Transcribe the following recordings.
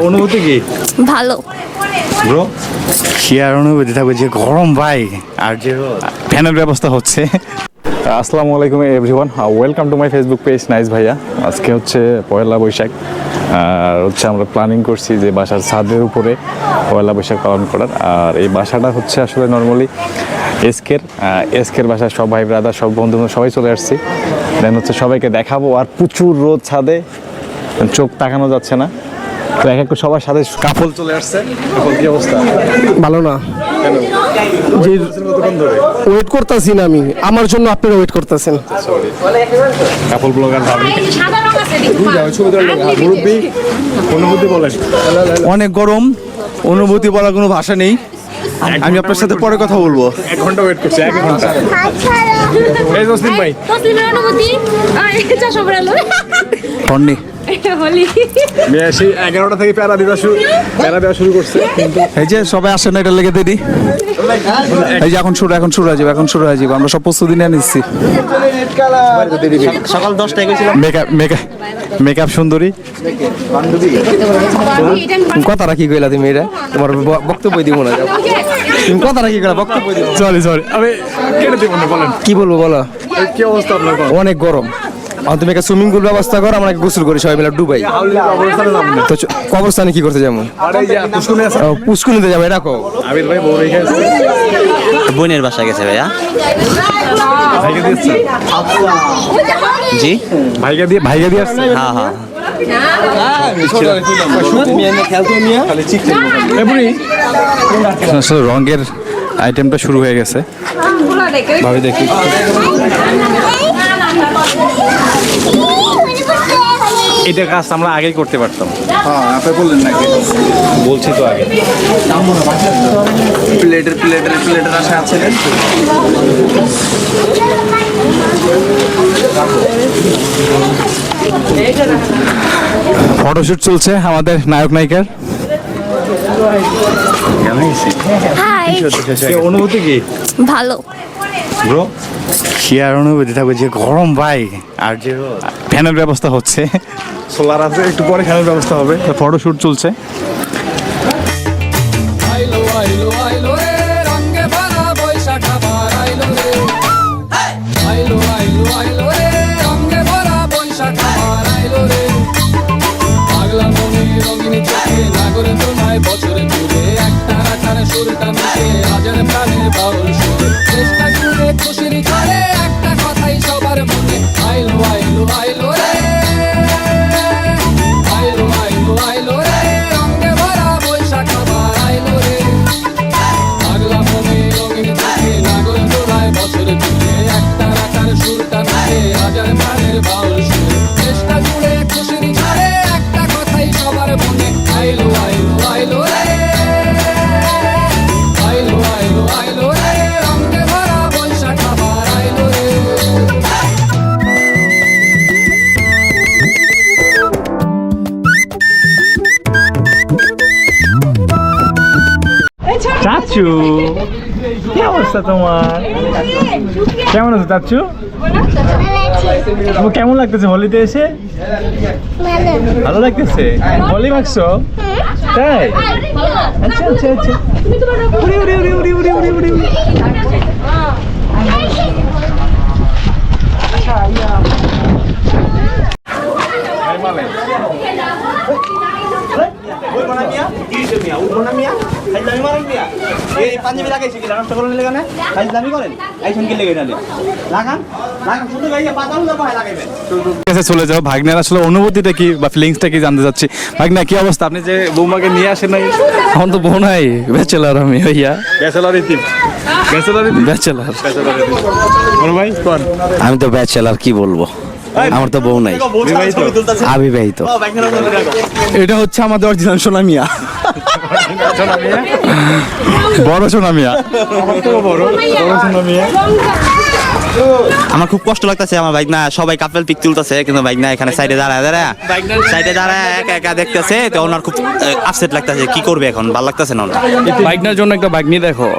অনুভূতি কি? ভালো ব্রো কি আর অনুভূতি থাকবে, যে গরম ভাই, আর যে ফ্যানের ব্যবস্থা হচ্ছে। আসসালামু আলাইকুম everyone, welcome to my Facebook page nice ভাইয়া। আজকে হচ্ছে পয়লা বৈশাখ, আর হচ্ছে আমরা প্ল্যানিং করছি যে বাসার ছাদের উপরে পয়লা বৈশাখ পালন করার। আর এই বাসাটা হচ্ছে আসলে নর্মালি এসকের বাসায় সব ভাই ব্রাদার সব বন্ধু সবাই চলে আসছি। দেন হচ্ছে সবাইকে দেখাবো, আর প্রচুর রোদ ছাদে, চোখ তাকানো যাচ্ছে না। তো এক এক করে সবার সাথে কাপল চলে আসছে। কাপল কি অবস্থা? ভালো না, কেন যে কতক্ষণ ধরে ওয়েট করতেছি না আমি, আমার জন্য আপনারা ওয়েট করতেছেন। কাপল ব্লগার ভাবি মুরব্বী অনুভূতি বলেন। অনেক গরম, অনুভূতি বলার কোনো ভাষা নেই। আমি আপনার সাথে পরে কথা বলবো। 1 ঘন্টা ওয়েট করছি, 1 ঘন্টা। এই জসলিম ভাই, তসলিমের অনুভূতি এটা সব রালো ফন্ডি হলি মেয়ে সেই 11টা থেকে প্যারা দেওয়া শুরু করছে। এই যে সবাই আসে না, এটা লেগে দিদি। এই যে এখন শুরু হয়ে যাবে, আমরা সব প্রস্তুতি নিয়ে নিচ্ছি। সকাল 10টায় গেছিলাম। মেকআপ সুন্দরী কথাটা কি কইলা তুমি? এটা তোমার বক্তব্য দিব না, তুমি কথাটা কি কইলা? বক্তব্য দিব। সরি আমি কেটে দিব না, বলেন কি বলবো বলো? কি অবস্থা আপনার? অনেক গরম। আর তুমি একটা সুইমিং পুল ব্যবস্থা করো, আমরা গোসল করি সবাই মিলে ডুবাই। তো কবরস্থানে কি করতে যাবো? পুষ্কুনিতে যাবো, এটা কো। আবির ভাই বউ রেখে আসছে, বোনের বাসা গেছে ভাইয়া। ভাইকে দিয়েছে। জি ভাইকে দিয়ে আসছে। হ্যাঁ হ্যাঁ আসলে রঙের আইটেমটা শুরু হয়ে গেছে। ভাবি দেখি, এটা কাজ আমরা আগেই করতে পারতাম। হ্যাঁ আপনি বললেন নাকি? বলছি তো আগে। প্লেটের আশা আছে। ফটোশুট চলছে আমাদের নায়ক নায়িকার। হাই অনুভূতি কি? ভালো ব্রো কি আর অনুভূতি থাকবে, যে গরম ভাই, আর যে ফ্যানের ব্যবস্থা হচ্ছে। সোলার আছে, একটু পরে ফ্যানের ব্যবস্থা হবে। ফটোশুট চলছে। বছরে ঘুরে একটা রাখারে সুরটা মিশে হাজার প্রাণের বাউল সুরে চেষ্টা করে খুশির করে একটা কথাই সবার মনে আইলো আইলো আইলো রে আইলো আইলো আইলো রে রঙে ভরা বৈশাখ আবার আইলো রে পাগলা মনে রঙিন চোখে নাগর দোলায় বছরে ঘুরে একটা রাখার সুরটা মিশে হাজার প্রাণের বাউল সুরে চেষ্টা করে খুশির করে একটা কথাই সবার মনে আইলো আইলো আইলো রে আইলো আইলো আইলো রে রঙে ভরা বৈশাখ আবার আইলো রে। চাচু কি অবস্থা তোমার? কেমন আছো চাচু? তোমার কেমন লাগতেছে হোলিতে এসে? ভালো লাগতেছে। হোলি মাখছো? তাই? আচ্ছা আচ্ছা আচ্ছা। উড়ি উড়ি উড়ি উড়ি উড়ি উড়ি উড়ি। চলে যাও। ভাগ্নের আসলে অনুভূতিটা কি বা ফিলিংসটা কি জানতে চাচ্ছি। ভাগ্না কি অবস্থা? আপনি যে বৌমাকে নিয়ে আসেন নাই? এখন তো বউ নাই, ব্যাচেলার আমি ভাইয়া। ব্যাচেলার। বড় ভাই কোন? আমি তো ব্যাচেলার, কি বলবো, আমার তো বউ নাই, আবিবাহিত। এটা হচ্ছে আমাদের অরিজিনাল সোনা মিয়া, বড় সোনা মিয়া। বড় সোনা মিয়া। আমার খুব কষ্ট লাগতেছে, আমার বাইক না সবাই কাপল পিক তুলতেছে, কিন্তু বাইক না এখানে সাইডে দাঁড়ায় একা একা দেখতেছে। তো ওনার খুব আপসেট লাগতেছে, কি করবে এখন, ভালো লাগতেছে না ওনার। বাইকনার জন্য একটা বাইক নিয়ে দেখো।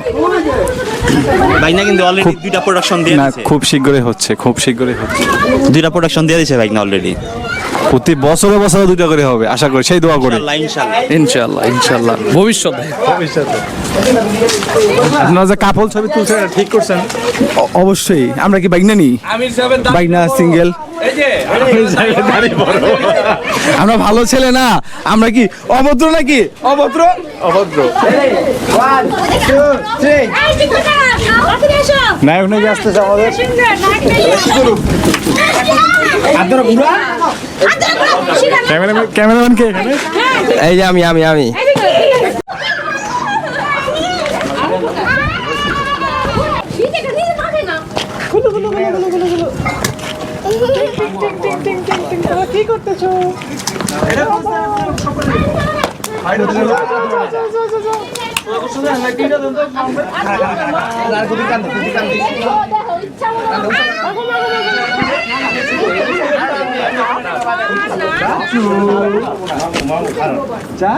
বাইক না কিন্তু অলরেডি 2টা প্রোডাকশন দিয়ে না, দিয়েছে, খুব শীঘ্রই হচ্ছে, 2টা প্রোডাকশন দিয়ে দিয়েছে বাইক না অলরেডি। প্রতি বছরে বছরে 2টা করে হবে আশা করি, সেই দোয়া করি। ইনশাল্লাহ ইনশাল্লাহ ইনশাল্লাহ ইনশাল্লাহ ভবিষ্যতে আপনারা যে কাপল ছবি তুলছেন এটা ঠিক করছেন? অবশ্যই। আমরা কি বাইক না নি? বাইক না, সিঙ্গেল। আমরা ভালো ছেলে না, আমরা কি অভদ্র নাকি? অভদ্র অভদ্র। এই ঠিক আছে তাড়াতাড়ি এসো নায়ক নাকি আসতেছে আমাদের। ক্যামেরাম্যান কে এখানে? এই যে আমি আমি আমি ইচ্ছা